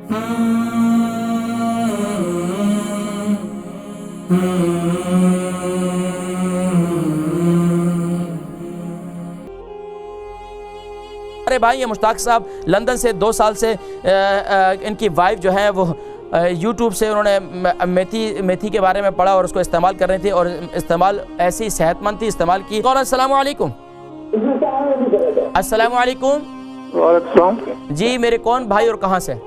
अरे भाई, ये मुश्ताक साहब लंदन से 2 साल से इनकी वाइफ जो है वो यूट्यूब से उन्होंने मेथी के बारे में पढ़ा और उसको इस्तेमाल कर रही थी, और इस्तेमाल ऐसी सेहतमंद थी, इस्तेमाल की। अस्सलाम वालेकुम। अस्सलाम वालेकुम। वालेकुम जी, मेरे कौन भाई और कहाँ से?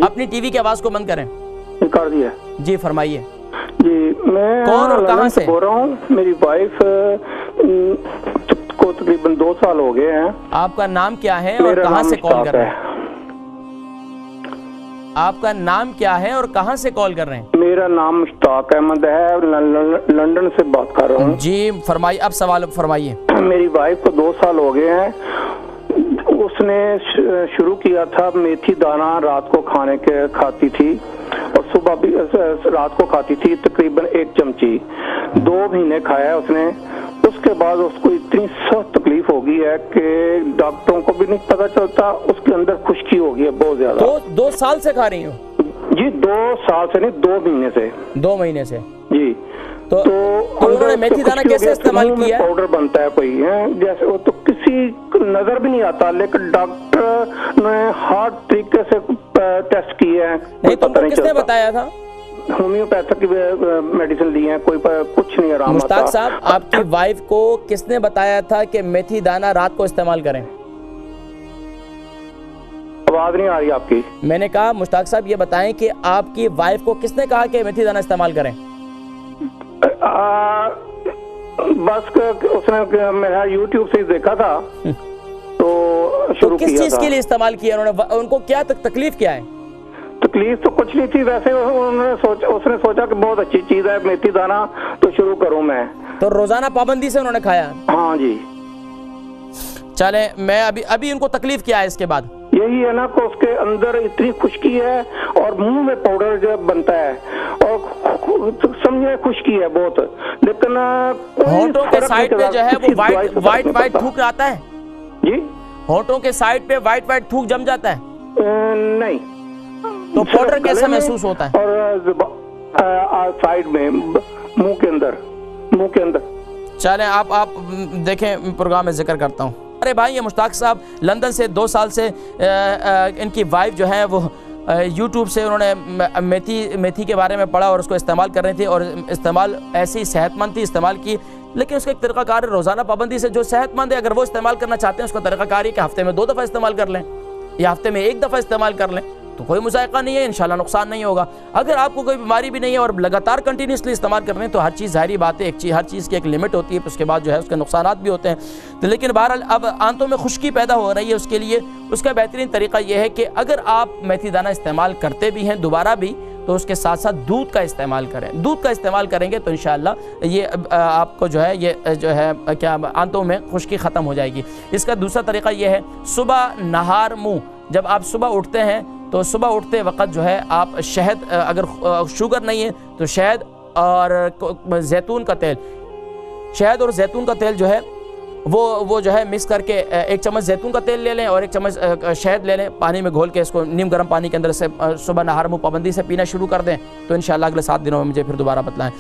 अपनी टीवी की आवाज़ को बंद करें। कर दिया जी, फरमाइए। जी, मैं कौन और कहाँ से बोल रहा हूँ। मेरी वाइफ को तकरीबन 2 साल हो गए हैं। आपका नाम क्या है और कहाँ से कॉल कर रहे हैं? आपका नाम क्या है और कहाँ से कॉल कर रहे हैं? मेरा नाम मुश्ताक अहमद है, लंदन से बात कर रहा हूँ। जी, फरमाइए, अब सवाल फरमाइए। मेरी वाइफ को 2 साल हो गए हैं। उसने शुरू किया था मेथी दाना रात को खाती थी और सुबह भी रात को खाती थी, तकरीबन 1 चमची। 2 महीने खाया उसने। उसके बाद उसको इतनी सख्त तकलीफ हो गई है कि डॉक्टरों को भी नहीं पता चलता, उसके अंदर खुश्की हो गई है बहुत ज्यादा। 2 साल से खा रही हो? जी, 2 साल से नहीं, 2 महीने से। 2 महीने से जी। तो उन्होंने मेथी दाना कैसे इस्तेमाल किया? पाउडर बनता है कोई है जैसे, वो तो किसी नजर भी नहीं आता, लेकिन डॉक्टर ने हर तरीके से टेस्ट किए हैं। नहीं, तुमको किसने बताया था? होम्योपैथिक मेडिसिन ली है, कोई कुछ नहीं आराम आता। मुश्ताक साहब, आपकी वाइफ को किसने बताया था कि मेथी दाना रात को इस्तेमाल करें? आवाज नहीं आ रही आपकी। मैंने कहा मुश्ताक साहब ये बताएं कि आपकी वाइफ को किसने कहा कि मेथी दाना इस्तेमाल करें? बस उसने मेरा यूट्यूब से देखा था तो शुरू किया था। किस चीज के लिए इस्तेमाल किया उन्होंने? उनको क्या तकलीफ क्या है? तकलीफ तो कुछ नहीं थी, वैसे उसने सोचा कि बहुत अच्छी चीज है मेथी दाना, तो शुरू करूं मैं। तो रोजाना पाबंदी से उन्होंने खाया? हाँ जी। चले, मैं अभी उनको तकलीफ क्या है इसके बाद? यही है ना कि उसके अंदर इतनी खुश्की है और मुंह में पाउडर जब बनता है और समझे खुश्की है बहुत, लेकिन होंठों के साइड पे जो है वो वाइट थूक आता है। जी, होंठों के साइड पे वाइट थूक जम जाता है? नहीं। तो पाउडर कैसा महसूस होता है? और साइड में मुंह के अंदर। चलें, आप देखें, प्रोग्राम में जिक्र करता हूँ। अरे भाई, ये मुश्ताक साहब लंदन से 2 साल से इनकी वाइफ जो है वो यूट्यूब से उन्होंने मेथी के बारे में पढ़ा और उसको इस्तेमाल कर रही थी, और इस्तेमाल ऐसी सेहतमंद थी, इस्तेमाल की। लेकिन उसका एक तरीक़ाकार है रोज़ाना पाबंदी से। जो सेहतमंद है, अगर वो इस्तेमाल करना चाहते हैं, उसका तरीक़ाकार है कि हफ्ते में 2 दफ़ा इस्तेमाल कर लें या हफ्ते में 1 दफ़ा इस्तेमाल कर लें, तो कोई मुज़ायक़ा नहीं है, इंशाल्लाह नुकसान नहीं होगा। अगर आपको कोई बीमारी भी नहीं है और लगातार कंटिन्यूसली इस्तेमाल कर रहे हैं, तो हर चीज़ ज़ाहिरी बात है, हर चीज़ की एक लिमिट होती है, उसके बाद जो है उसके नुकसानात भी होते हैं। तो लेकिन बहरहाल अब आंतों में खुश्की पैदा हो रही है, उसके लिए उसका बेहतरीन तरीका यह है कि अगर आप मेथी दाना इस्तेमाल करते भी हैं दोबारा भी, तो उसके साथ साथ दूध का इस्तेमाल करें। दूध का इस्तेमाल करेंगे तो इंशाअल्लाह ये आपको जो है ये जो है क्या आंतों में खुश्की ख़त्म हो जाएगी। इसका दूसरा तरीका यह है, सुबह नहार मुँह, जब आप सुबह उठते हैं तो सुबह उठते वक्त जो है आप शहद, अगर शुगर नहीं है तो शहद और जैतून का तेल, शहद और जैतून का तेल जो है वो जो है मिक्स करके 1 चम्मच जैतून का तेल ले लें और 1 चम्मच शहद ले लें, पानी में घोल के इसको नीम गर्म पानी के अंदर से सुबह नहार मुँह पाबंदी से पीना शुरू कर दें, तो इंशाअल्लाह अगले 7 दिनों में मुझे फिर दोबारा बतलाएं।